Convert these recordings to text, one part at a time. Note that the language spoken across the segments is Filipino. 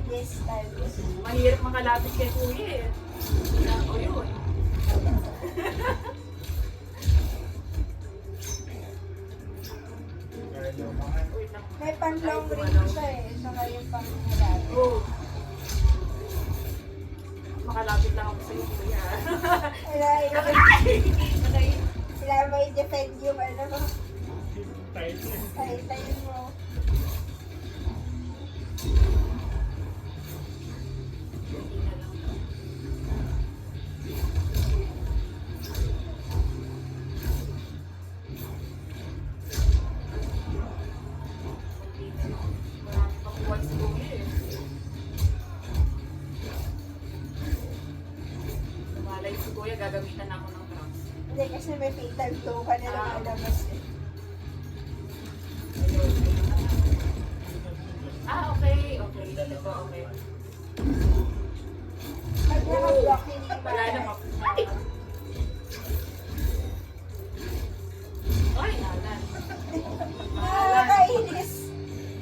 Yes, times. Mahirap makalapit kay Kuya eh. O yun. Wait lang. May pang long range siya eh. Saka yung pang malapit. Oh. Makalapit lang ako sa iyo, Kuya. Kailangan may defend yung ano mo. Tayo mo. Malay si Kuya, gagamitan ako ng props. Hindi kasi may fatal toe ka na lang alabas eh. Okay. Ito, okay. Pag naka-block hindi Wala na ba? pa. Ay, nalan. Nakakainis.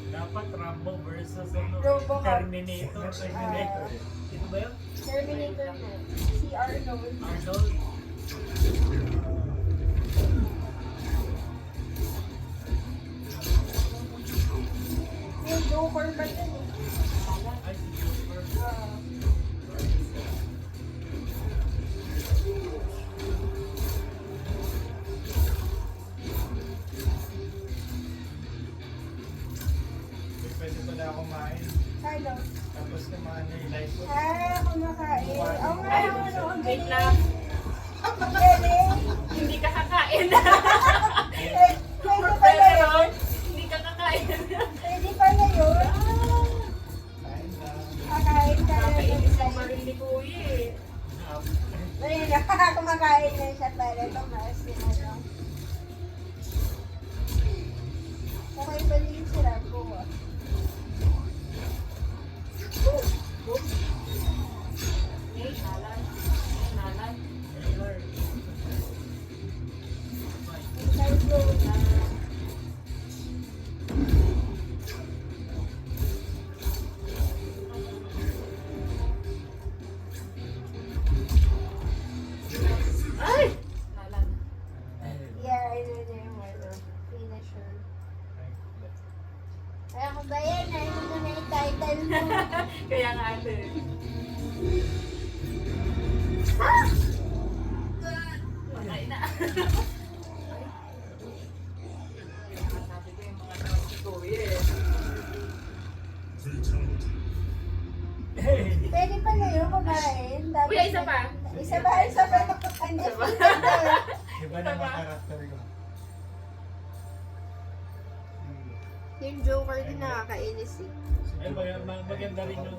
Dapat Rambo versus ano? Robocop. Terminator. Ito ba yun? Terminator na. Si Arnold. Arnold? Yung Joker ba yun eh? Ay, si Joker. Pwede pala ako kumain. Ano? Tapos kumain na yung live ko. Kumakain. Oo nga, Ay, ano, ang wait galing. lang. Ang galing. Hindi ka kakain. Pwede pala yun. Hindi ka kakain. Pwede pala yun. Kain na. Kakain ka na Nakakainis ng ang baril ni Kuya eh. ayun na, kumakain na siya para tumaas yung ano. Okay pa rin yung sila po. Hey, nalan. Nalan. Ay! Nalan. Yeah, I know na yung ano. Finisher. Ay, ako ba yan? Ay, mo na yung title mo. Kaya nga ate. Patay na. Sabi ko yung mga tawag si Kuya eh. Pwede pala yun kumain. Dapat- Kuya, isa pa. Isa pa. Undefeated daw. Iba na mga karakter ko. Yung Joker din nakakainis eh. Ay, maganda rin yung